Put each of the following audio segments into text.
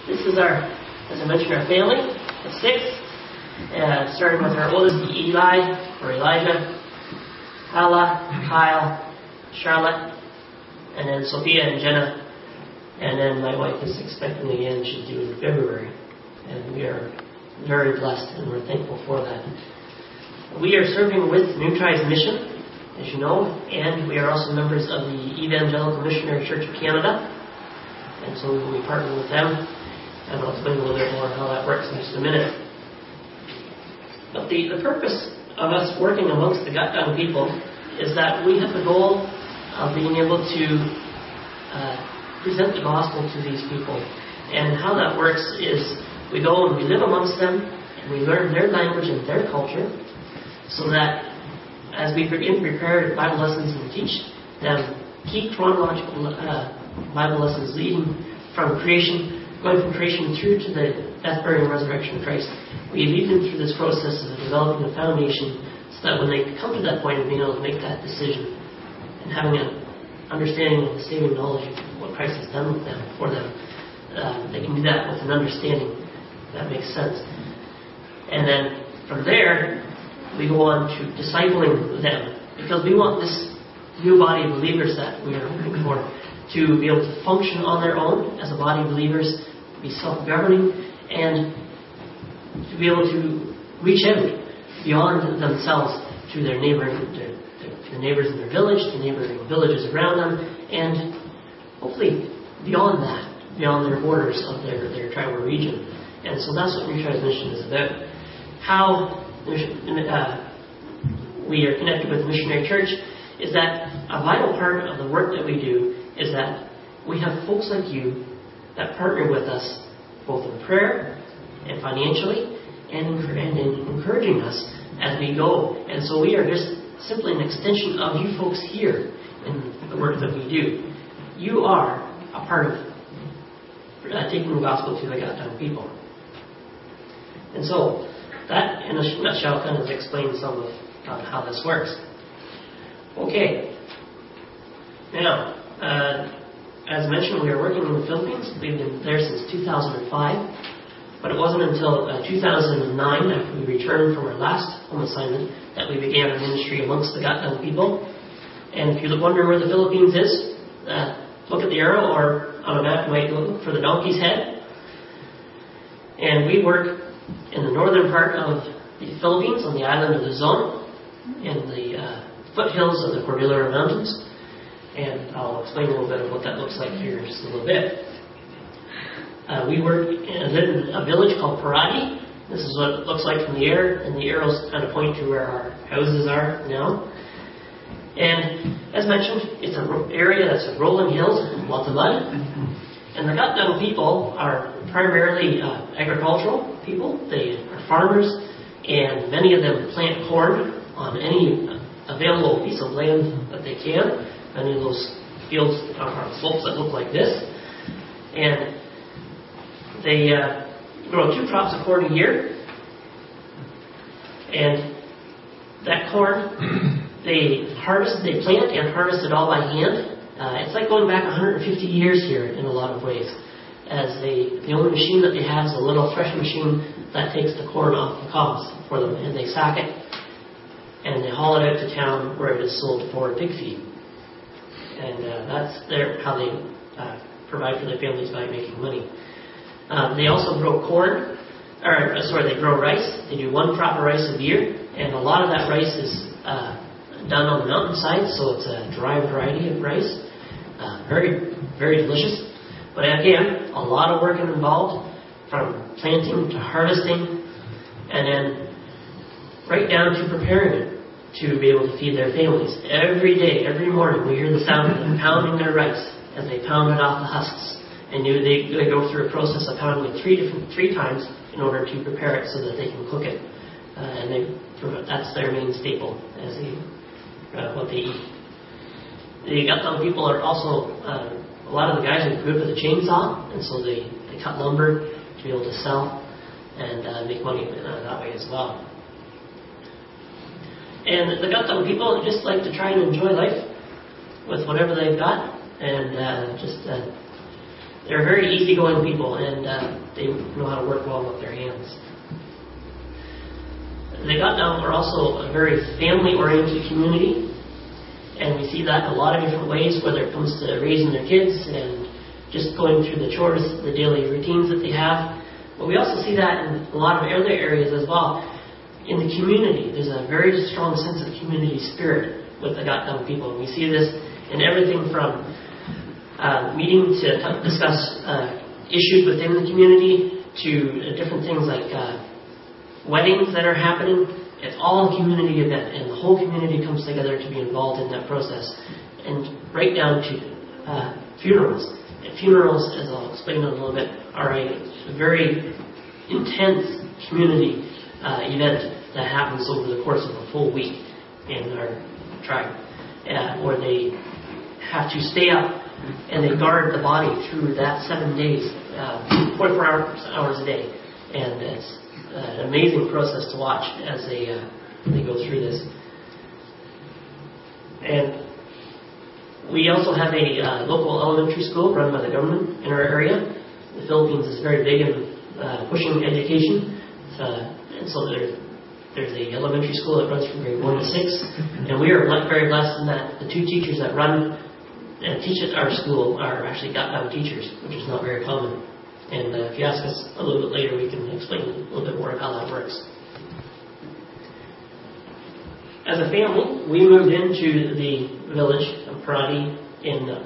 This is our, as I mentioned, our family of 6. Starting with our oldest, Eli, or Elijah, Hala, Kyle, Charlotte, and then Sophia and Jenna. And then my wife is expecting again, she's due in February. And we are very blessed and we're thankful for that. We are serving with New Tribes Mission, as you know, and we are also members of the Evangelical Missionary Church of Canada. And so we will be partnering with them. And I'll explain a little bit more how that works in just a minute. But the purpose of us working amongst the gut-down people is that we have the goal of being able to present the gospel to these people. And how that works is we go and we live amongst them and we learn their language and their culture so that as we begin prepared Bible lessons and teach them key chronological Bible lessons leading from creation, going from creation through to the death, burial, and resurrection of Christ, we lead them through this process of developing a foundation so that when they come to that point of being able to make that decision and having an understanding of the saving knowledge of what Christ has done with them, for them, they can do that with an understanding that makes sense. And then from there, we go on to discipling them, because we want this new body of believers that we are looking for to be able to function on their own as a body of believers, to be self-governing, and to be able to reach out beyond themselves to their neighboring, to the neighbors in their village, to neighboring villages around them, and hopefully beyond that, beyond their borders of their tribal region. And so that's what New Tribes Mission is about. How we are connected with the Missionary Church is that a vital part of the work that we do is that we have folks like you that partner with us both in prayer and financially and in encouraging us as we go. And so we are just simply an extension of you folks here in the work that we do. You are a part of taking the gospel to the gut-down people. And so that, in a nutshell, kind of explains some of how this works. Okay. Now, as mentioned, we are working in the Philippines. We've been there since 2005. But it wasn't until 2009, after we returned from our last home assignment, that we began our ministry amongst the gut-down people. And if you're wondering where the Philippines is, look at the arrow, or on a map you might look for the donkey's head. And we work in the northern part of the Philippines, on the island of Luzon, in the foothills of the Cordillera Mountains. And I'll explain a little bit of what that looks like here in just a little bit. We live in a village called Parati. This is what it looks like from the air, and the arrows kind of point to where our houses are now. And as mentioned, it's an area that's rolling hills, lots of mud. And the gut-down people are primarily agricultural people. They are farmers, and many of them plant corn on any available piece of land that they can. Many of those fields are on slopes that look like this. And they grow 2 crops of corn a year. And that corn, they plant and harvest it all by hand. It's like going back 150 years here in a lot of ways. As the only machine that they have is a little threshing machine that takes the corn off the cobs for them, and they sack it and they haul it out to town where it is sold for pig feed. And that's how they provide for their families by making money. They also grow they grow rice. They do 1 crop of rice a year, and a lot of that rice is done on the mountainside, so it's a dry variety of rice. Very, very delicious. But again, a lot of work involved, from planting to harvesting, and then right down to preparing it to be able to feed their families. Every day, every morning, we hear the sound of them pounding their rice as they pound it off the husks. And they go through a process of pounding it 3 times in order to prepare it so that they can cook it. And that's their main staple as what they eat. The gut-down people are also, a lot of the guys are good with a chainsaw, and so they cut lumber to be able to sell and make money that way as well. And the gut-down people just like to try and enjoy life with whatever they've got, and They're very easygoing people, and they know how to work well with their hands. The Gatineau are also a very family-oriented community, and we see that in a lot of different ways, whether it comes to raising their kids and just going through the chores, the daily routines that they have. But we also see that in a lot of other areas as well. In the community, there's a very strong sense of community spirit with the Gatineau people. We see this in everything from meeting to discuss issues within the community to different things like weddings that are happening. It's all a community event, and the whole community comes together to be involved in that process. And right down to funerals. And funerals, as I'll explain in a little bit, are a very intense community event that happens over the course of a full week in our tribe, where they have to stay up and they guard the body through that 7 days, 24 hours a day. And it's an amazing process to watch as they go through this. And we also have a local elementary school run by the government in our area. The Philippines is very big in pushing education. And so there's a elementary school that runs from grade 1 to 6. And we are very blessed in that the two teachers that run and teach at our school are actually Gatineau teachers, which is not very common. And if you ask us a little bit later, we can explain a little bit more of how that works. As a family, we moved into the village of Parati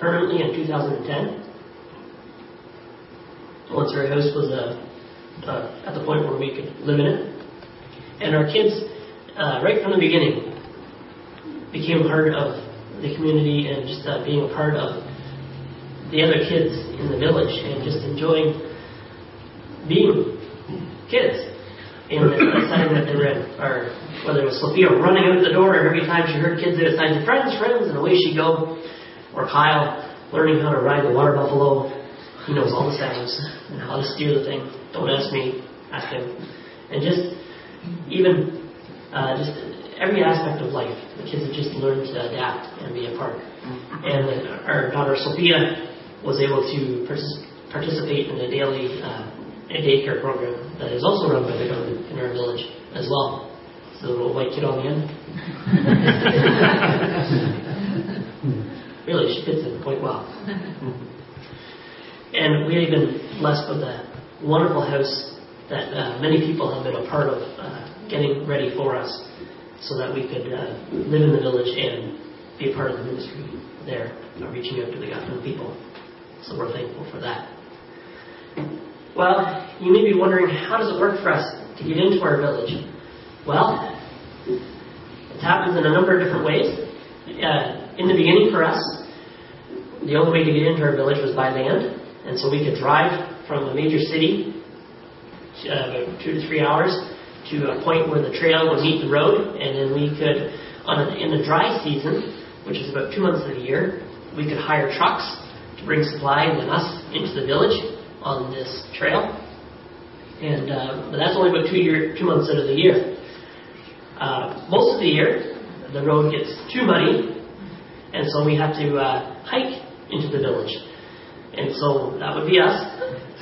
permanently in 2010. Once our house was at the point where we could live in it. And our kids, right from the beginning, became part of the community and just being a part of the other kids in the village and just enjoying being kids in the setting that they were in. Or whether it was Sophia running out the door and every time she heard kids outside, friends, and away she'd go. Or Kyle learning how to ride the water buffalo. He knows all the sounds and how to steer the thing. Don't ask me, ask him. And just even just every aspect of life, the kids have just learned to adapt and be a part. And our daughter Sophia was able to participate in a daily daycare program that is also run by the government in our village as well. So the little white kid on the end. Really, she fits in quite well. And we've been blessed with a wonderful house that many people have been a part of getting ready for us so that we could live in the village and be a part of the ministry there, reaching out to the Gatineau people. So we're thankful for that. Well, you may be wondering, how does it work for us to get into our village? Well, it happens in a number of different ways. In the beginning for us, the only way to get into our village was by land. And so we could drive from a major city about 2 to 3 hours to a point where the trail would meet the road. And then we could, in the dry season, which is about 2 months of the year, we could hire trucks to bring supplies and us into the village on this trail. And but that's only about 2 months out of the year. Most of the year, the road gets too muddy, and so we have to hike into the village. And so that would be us.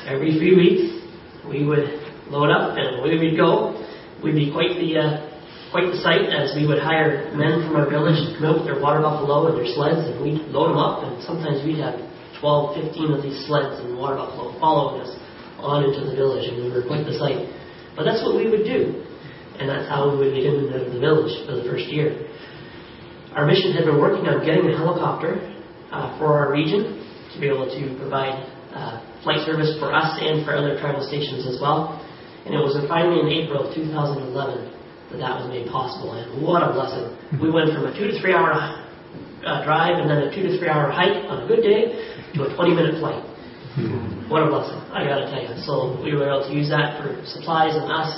Every few weeks, we would load up, and away we'd go. We'd be quite the sight, as we would hire men from our village to come out with their water buffalo and their sleds, and we'd load them up, and sometimes we'd have 12, 15 of these sleds and water buffalo following us on into the village, and we were quite the sight. But that's what we would do, and that's how we would get in and out of the village for the first year. Our mission had been working on getting a helicopter for our region to be able to provide flight service for us and for other tribal stations as well. And it was finally in April of 2011 that was made possible, and what a blessing. We went from a 2 to 3 hour drive and then a 2 to 3 hour hike on a good day to a 20-minute flight. What a blessing, I gotta tell you. So we were able to use that for supplies and us,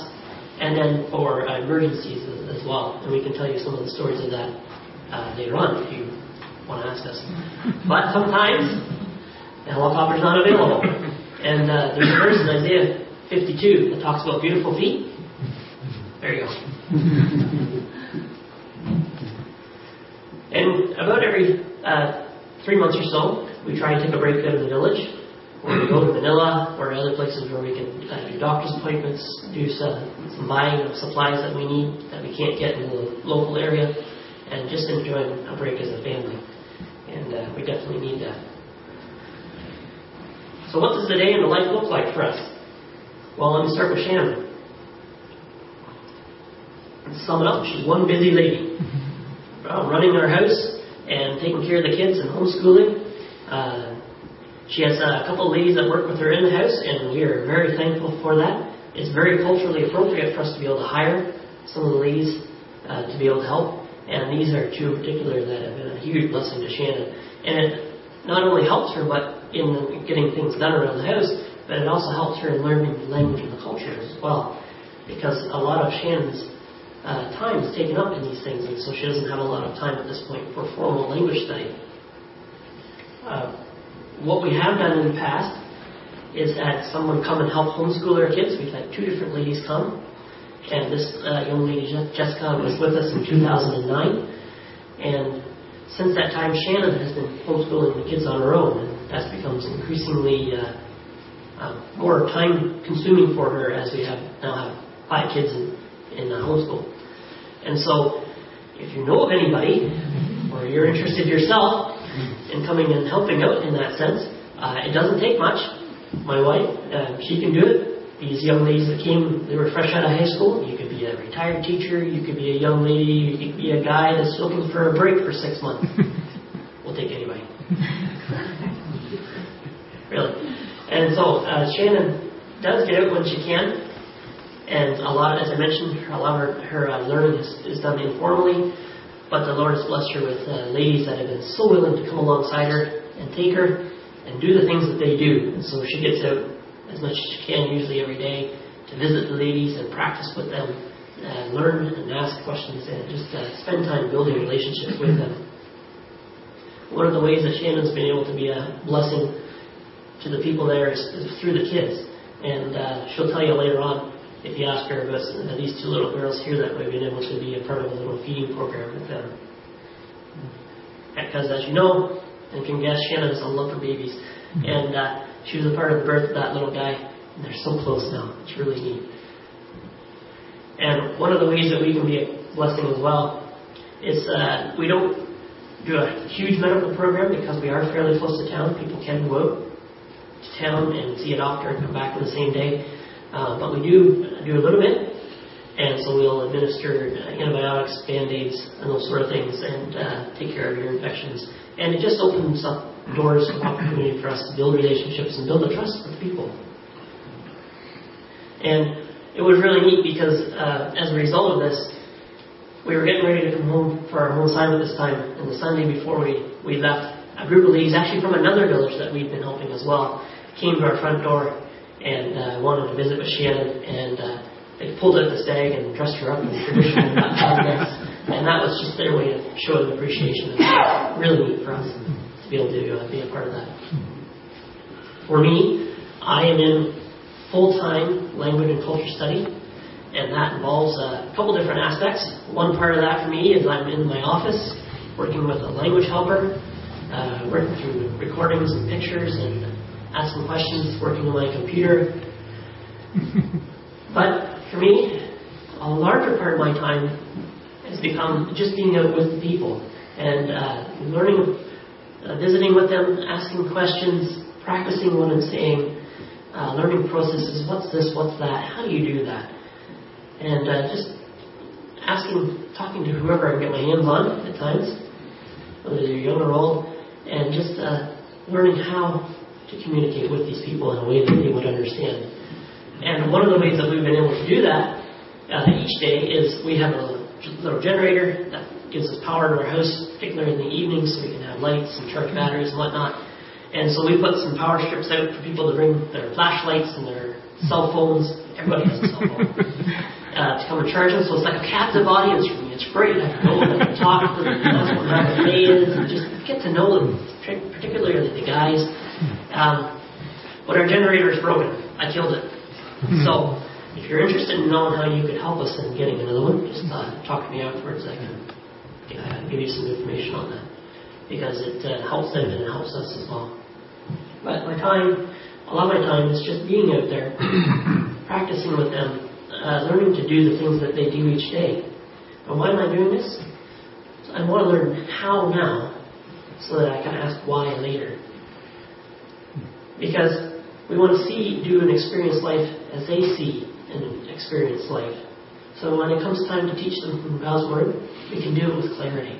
and then for emergencies as well. And we can tell you some of the stories of that later on if you want to ask us. But sometimes the helicopter's not available. And there's a verse in Isaiah 52 that talks about beautiful feet. There you go. And about every 3 months or so, we try and take a break out of the village or we go to Manila or other places where we can do doctor's appointments, do some buying of supplies that we need that we can't get in the local area, and just enjoying a break as a family. And we definitely need that. So what does the day in the life look like for us? Well, let me start with Shannon. To sum it up, she's one busy lady. Running our house and taking care of the kids and homeschooling. She has a couple of ladies that work with her in the house, and we are very thankful for that. It's very culturally appropriate for us to be able to hire some of the ladies to be able to help. And these are two in particular that have been a huge blessing to Shannon. And it not only helps her but in getting things done around the house, but it also helps her in learning the language and the culture as well. Because a lot of Shannon's time is taken up in these things, and so she doesn't have a lot of time at this point for formal language study. What we have done in the past is had someone come and help homeschool our kids. We've had 2 different ladies come, and this young lady, Jessica, was with us in 2009, and since that time, Shannon has been homeschooling the kids on her own, and that becomes increasingly more time-consuming for her as we now have 5 kids in homeschool. And so, if you know of anybody, or you're interested yourself in coming and helping out in that sense, it doesn't take much. My wife, she can do it. These young ladies that came, they were fresh out of high school. You could be a retired teacher, you could be a young lady, you could be a guy that's looking for a break for 6 months. We'll take anybody. Really. And so Shannon does get out when she can. And a lot, as I mentioned, a lot of her learning is done informally. But the Lord has blessed her with ladies that have been so willing to come alongside her and take her and do the things that they do. And so she gets out as much as she can, usually every day, to visit the ladies and practice with them, and learn and ask questions, and just spend time building relationships with them. One of the ways that Shannon's been able to be a blessing to the people there is through the kids. And she'll tell you later on, if you ask her about these 2 little girls here that we've been able to be a part of a little feeding program with them. Because as you know, and can guess, Shannon has a love for babies. And she was a part of the birth of that little guy, and they're so close now. It's really neat. And one of the ways that we can be a blessing as well is we don't do a huge medical program because we are fairly close to town. People can go out to town and see a doctor and come back in the same day. But we do a little bit, and so we'll administer antibiotics, Band-Aids, and those sort of things, and take care of your infections. And it just opens up doors of opportunity for us to build relationships and build a trust with people. And it was really neat because as a result of this, we were getting ready to come home for our home assignment this time, and the Sunday before we left, a group of ladies, actually from another village that we've been helping as well, came to our front door and wanted to visit with Shannon, and they pulled out this bag and dressed her up in traditional dress, and that was just their way of showing appreciation. And it's really neat for us to be able to be a part of that. For me, I am in full-time language and culture study, and that involves a couple different aspects. One part of that for me is I'm in my office working with a language helper, working through recordings and pictures and asking questions, working on my computer. But for me, a larger part of my time has become just being out with the people and learning, visiting with them, asking questions, practicing what I'm saying, learning processes. What's this? What's that? How do you do that? And just talking to whoever I can get my hands on at times, whether they're young or old, and just learning how to communicate with these people in a way that they would understand. And one of the ways that we've been able to do that each day is we have a little generator that gives us power to our house, particularly in the evenings, so we can have lights and charge batteries and whatnot. And so we put some power strips out for people to bring their flashlights and their cell phones. Everybody has a cell phone. To come and charge them. So it's like a captive audience for me. It's great. I can go and talk to them, ask what time of day is, and just get to know them, particularly the guys. But our generator is broken. I killed it. So if you're interested in knowing how you could help us in getting another one, just talk to me afterwards. I can give you some information on that, because it helps them and it helps us as well. But my time a lot of my time is just being out there, practicing with them, learning to do the things that they do each day. And why am I doing this? I want to learn how now so that I can ask why later. Because we want to do and experience life as they see and experience life. So when it comes time to teach them from God's Word, we can do it with clarity.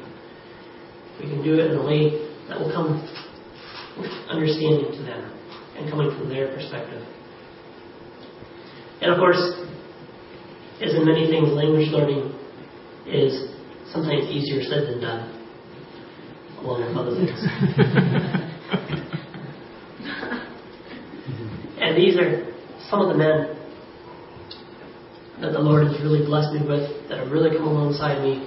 We can do it in a way that will come with understanding to them and coming from their perspective. And of course, as in many things, language learning is sometimes easier said than done, along with other things. And these are some of the men that the Lord has really blessed me with, that have really come alongside me,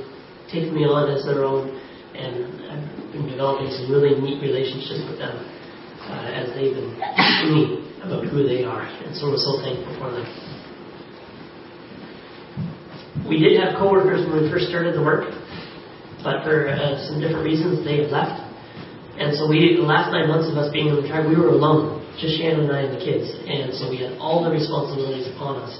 taken me on as their own, and I've been developing some really neat relationships with them as they've been teaching me about who they are. And so we're so thankful for them. We did have co-workers when we first started the work, but for some different reasons they have left. And so the last 9 months of us being in the tribe, we were alone, just Shannon and I and the kids. And so we had all the responsibilities upon us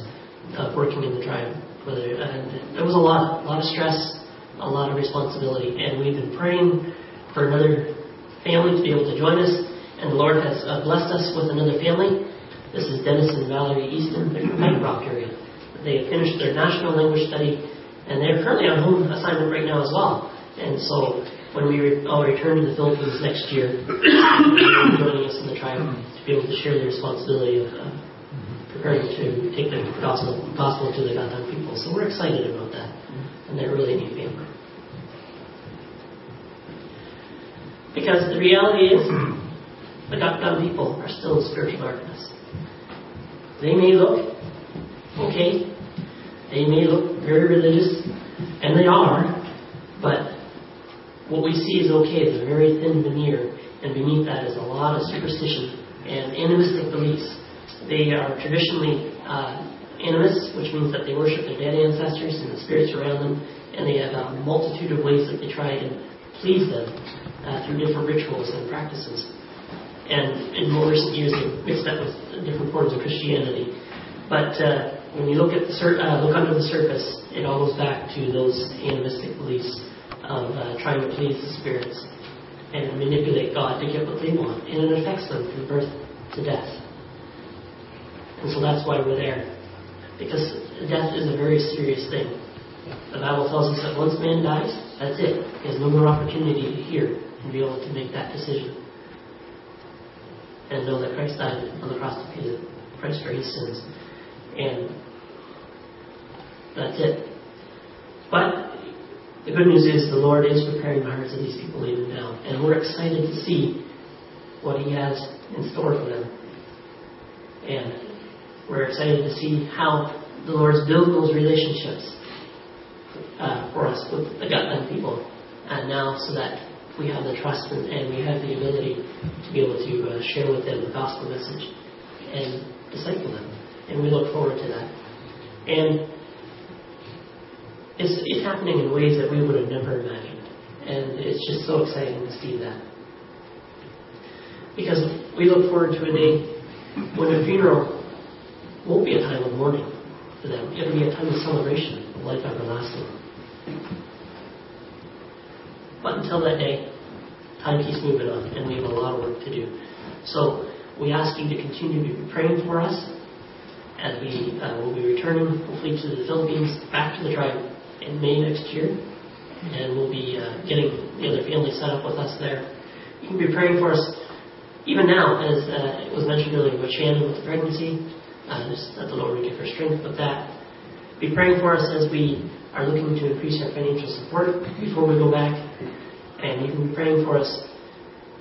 of working in the tribe. And there was a lot of stress, a lot of responsibility. And we've been praying for another family to be able to join us. And the Lord has blessed us with another family. This is Dennis and Valerie Easton. They're from White Rock area. They have finished their national language study, and they're currently on home assignment right now as well. And so when we all return to the Philippines next year, they're joining us in the tribe to be able to share the responsibility of preparing to take the gospel to the Gatan people. So we're excited about that, and they're really a neat family. Because the reality is, the Gatan people are still in spiritual darkness. They may look okay, they may look very religious, and they are, but what we see is okay. It's a very thin veneer, and beneath that is a lot of superstition and animistic beliefs. They are traditionally animists, which means that they worship their dead ancestors and the spirits around them, and they have a multitude of ways that they try and please them through different rituals and practices. And in more recent years, they've mixed that with different forms of Christianity. But when you look at look under the surface, it all goes back to those animistic beliefs of trying to please the spirits and manipulate God to get what they want, and it affects them from birth to death. And so that's why we're there, because death is a very serious thing. The Bible tells us that once man dies, that's it. He has no more opportunity to hear and be able to make that decision and know that Christ died on the cross to pay the price for his sins. And that's it. But the good news is the Lord is preparing the hearts of these people even now. And we're excited to see what he has in store for them. And we're excited to see how the Lord's built those relationships for us with the Gatan people. And now so that we have the trust and we have the ability to be able to share with them the gospel message and disciple them. And we look forward to that. And it's happening in ways that we would have never imagined. And it's just so exciting to see that. Because we look forward to a day when a funeral won't be a time of mourning for them. It'll be a time of celebration of life everlasting. But until that day, time keeps moving on, and we have a lot of work to do. So we ask you to continue to be praying for us as we will be returning, hopefully, to the Philippines, back to the tribe in May next year. And we'll be getting the other family set up with us there. You can be praying for us even now, as it was mentioned earlier with Shannon with the pregnancy. Just that the Lord would give her strength with that. Be praying for us as we are looking to increase our financial support before we go back. And you can be praying for us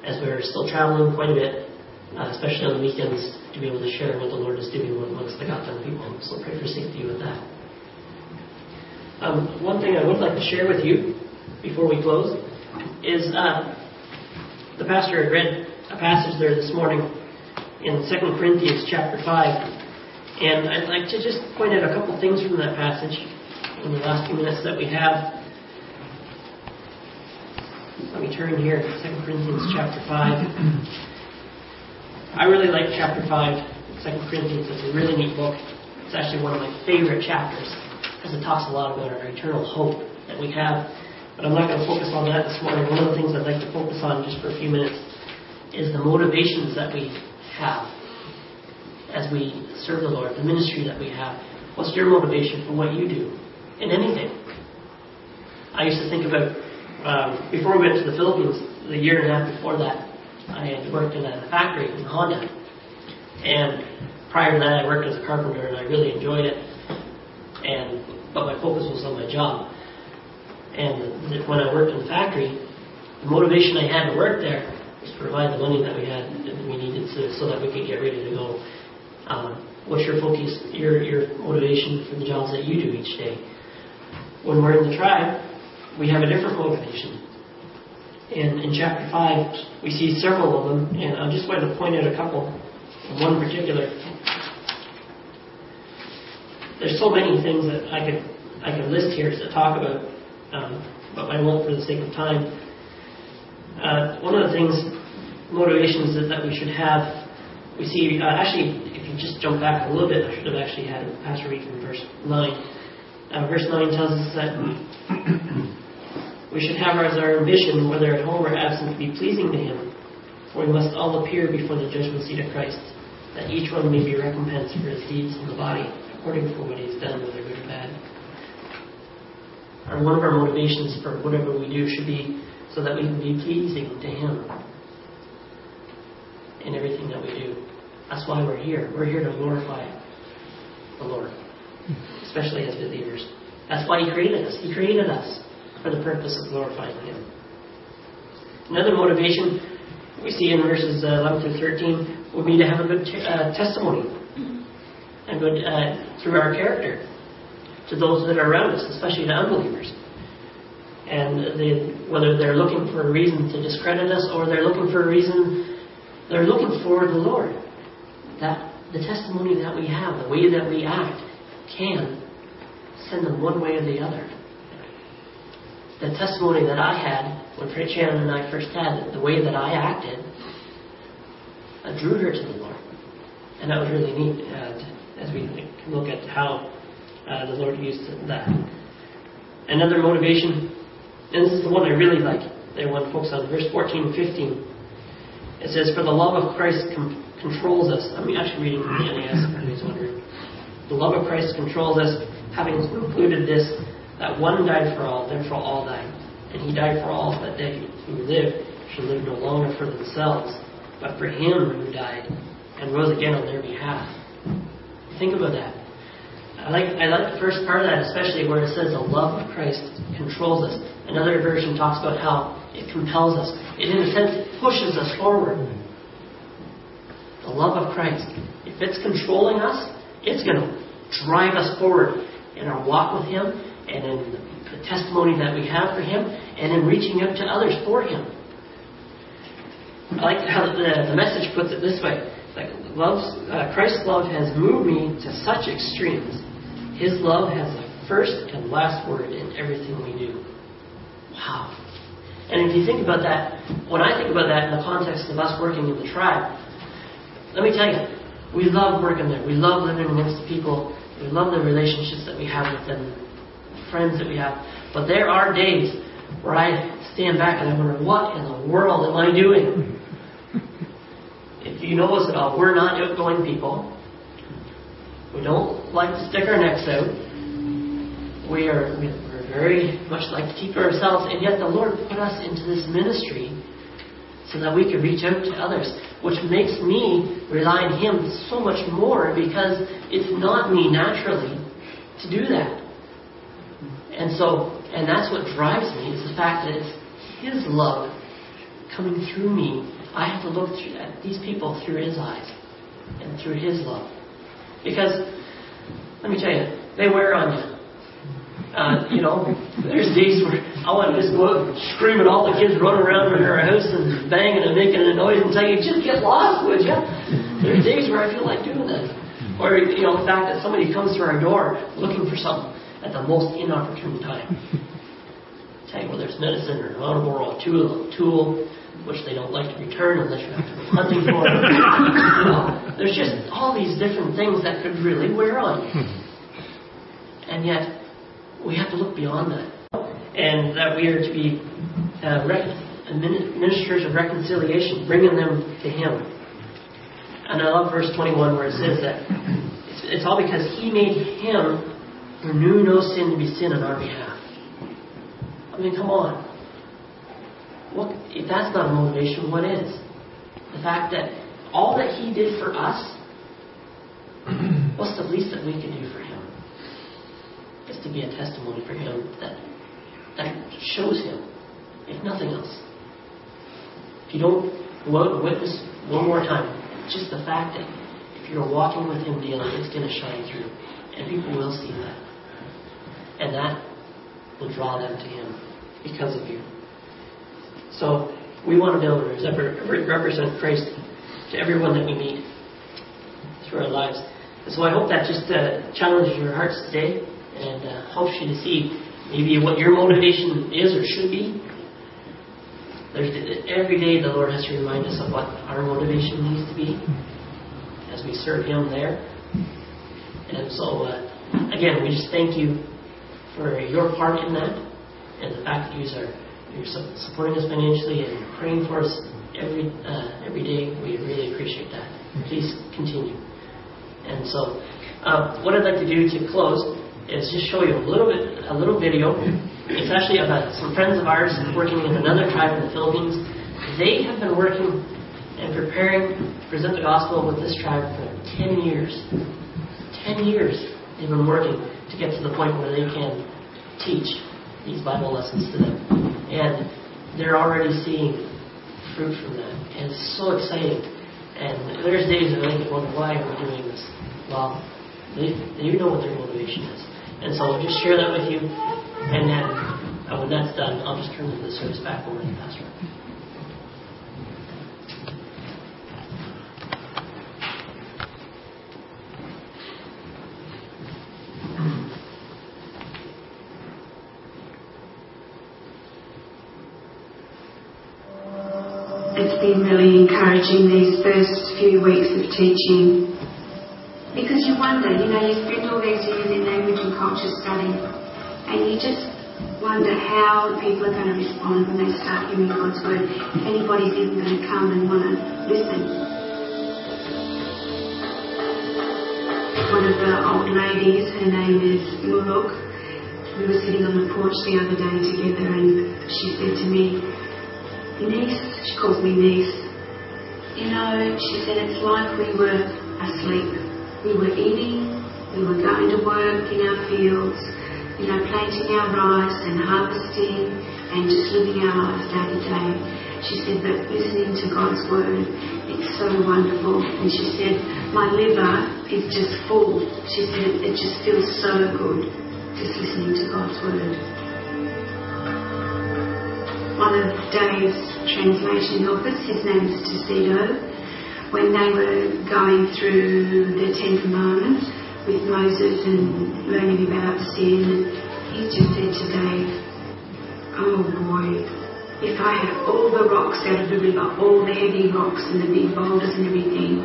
as we're still traveling quite a bit, especially on the weekends, to be able to share what the Lord is doing amongst the Gatan people. So pray for safety with that. One thing I would like to share with you before we close is the pastor had read a passage there this morning in 2 Corinthians chapter 5. And I'd like to just point out a couple things from that passage in the last few minutes that we have. Let me turn here to 2 Corinthians chapter 5. I really like chapter 5, 2 Corinthians. It's a really neat book. It's actually one of my favorite chapters because it talks a lot about our eternal hope that we have. But I'm not going to focus on that this morning. One of the things I'd like to focus on just for a few minutes is the motivations that we have as we serve the Lord, the ministry that we have. What's your motivation for what you do in anything? I used to think about, before we went to the Philippines, the year and a half before that, I had worked in a factory in Honda. And prior to that, I worked as a carpenter, and I really enjoyed it. But my focus was on my job. And when I worked in the factory, the motivation I had to work there was to provide the money that we needed so that we could get ready to go. What's your focus, your motivation for the jobs that you do each day? When we're in the tribe, we have a different motivation. And in chapter 5, we see several of them, and I just wanted to point out a couple. One in particular. There's so many things that I could list here to talk about, but I won't for the sake of time. One of the motivations that we should have, we see, actually, if you just jump back a little bit, I should have actually had Pastor read from verse 9. Verse 9 tells us that we should have as our ambition, whether at home or absent, to be pleasing to Him. For we must all appear before the judgment seat of Christ, that each one may be recompensed for his deeds in the body, according to what he's done, whether good or bad. One of our motivations for whatever we do should be so that we can be pleasing to Him in everything that we do. That's why we're here. We're here to glorify the Lord, especially as believers. That's why He created us. He created us for the purpose of glorifying Him. Another motivation we see in verses 11 through 13 would be to have a good testimony and good through our character to those that are around us, especially to unbelievers. And whether they're looking for a reason to discredit us or they're looking for a reason, they're looking for the Lord. That the testimony that we have, the way that we act, can send them one way or the other. The testimony that I had when Shannon and I first had, the way that I acted, drew her to the Lord. And that was really neat as we look at how the Lord used that. Another motivation, and this is the one I really like, I want to focus on, verse 14 and 15. It says, for the love of Christ controls us. I'm actually reading from the NAS, if anybody's wondering. The love of Christ controls us, having concluded this, that one died for all, therefore all died. And He died for all, that they who live should live no longer for themselves, but for Him who died and rose again on their behalf. Think about that. I like the first part of that, especially where it says the love of Christ controls us. Another version talks about how it compels us. It, in a sense, pushes us forward. The love of Christ. If it's controlling us, it's going to drive us forward in our walk with Him and in the testimony that we have for Him and in reaching out to others for Him. I like how the message puts it this way. Like, Christ's love has moved me to such extremes. His love has the first and last word in everything we do. Wow. And if you think about that, when I think about that in the context of us working in the tribe, let me tell you, we love working there. We love living amongst the people. We love the relationships that we have with them, friends that we have. But there are days where I stand back and I wonder, what in the world am I doing? If you know us at all, we're not outgoing people. We don't like to stick our necks out. We're very much like to keep ourselves, and yet the Lord put us into this ministry so that we could reach out to others, which makes me rely on Him so much more, because it's not me naturally to do that. And that's what drives me, is the fact that it's His love coming through me. I have to look at these people through His eyes and through His love. Because, let me tell you, they wear on you. There's days where I want to just go out and scream at all the kids running around in our house and banging and making a noise and tell you, just get lost, would you? There's days where I feel like doing that. Or, the fact that somebody comes to our door looking for something at the most inopportune time. Tell you, whether it's medicine or an audible or a tool, which they don't like to return unless you have to go hunting for them. There's just all these different things that could really wear on you. And yet, we have to look beyond that. And that we are to be ministers of reconciliation, bringing them to Him. And I love verse 21 where it says that it's all because He made Him who knew no sin to be sin on our behalf. I mean, come on. If that's not a motivation, what is? The fact that all that He did for us, what's the least that we could do for Him? Just to be a testimony for Him that shows Him, if nothing else. If you don't go out and witness one more time, just the fact that if you're walking with Him daily, it's going to shine through. And people will see that. And that will draw them to Him because of you. So we want to be able to represent Christ to everyone that we meet through our lives. And so I hope that just challenges your hearts today and helps you to see maybe what your motivation is or should be. Every day the Lord has to remind us of what our motivation needs to be as we serve Him there. And so, again, we just thank you for your part in that and the fact that you're supporting us financially and you're praying for us every day. We really appreciate that. Please continue. And so, what I'd like to do to close is just show you a little video. It's actually about some friends of ours working in another tribe in the Philippines. They have been working and preparing to present the gospel with this tribe for 10 years. 10 years they've been working to get to the point where they can teach these Bible lessons to them. And they're already seeing fruit from that. And it's so exciting. And there's days where they wonder, why are we doing this? Well, they know what their motivation is. And so I'll just share that with you. And then when that's done, I'll just turn the service back over to the pastor. It's been really encouraging these first few weeks of teaching, because you wonder, you spend all these years in language and culture study, and you just wonder how people are going to respond when they start hearing God's word, if anybody's even going to come and want to listen. One of the old ladies, her name is Muluk, we were sitting on the porch the other day together, and she said to me, niece, she calls me niece, she said, it's like we were asleep. We were eating, we were going to work in our fields, planting our rice and harvesting and just living our lives day to day. She said, but listening to God's word, it's so wonderful. And she said, my liver is just full. She said, it just feels so good just listening to God's word. One of Dave's translation helpers, his name is Tuxedo, when they were going through the Ten Commandments with Moses and learning about sin, he just said to Dave, oh boy, if I had all the rocks out of the river, all the heavy rocks and the big boulders and everything,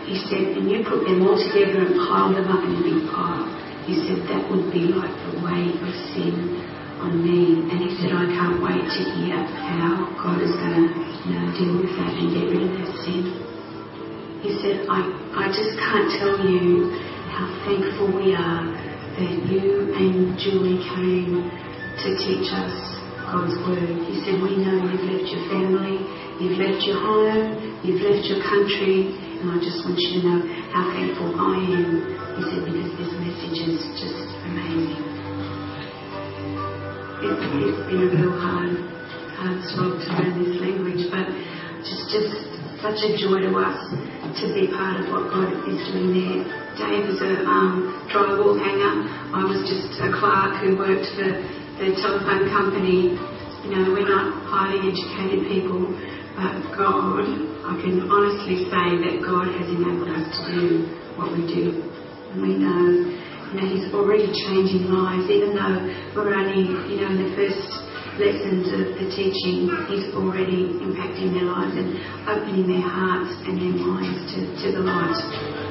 he said, and you put them all together and pile them up in a big pile, he said, that would be like the weight of sin on me. And he said, I can't wait to hear how God is going to deal with that and get rid of that sin. He said, I just can't tell you how thankful we are that you and Julie came to teach us God's word. He said, we know you've left your family, you've left your home, you've left your country, and I just want you to know how thankful I am. He said, because this message is just amazing. It's been a real hard slog to learn this language, but just such a joy to us to be part of what God is doing there. Dave is a drywall hanger. I was just a clerk who worked for the telephone company. We're not highly educated people, but God, I can honestly say that God has enabled us to do what we do. And we know He's already changing lives, even though we're only, in the first lessons of the teaching is already impacting their lives and opening their hearts and their minds to the light.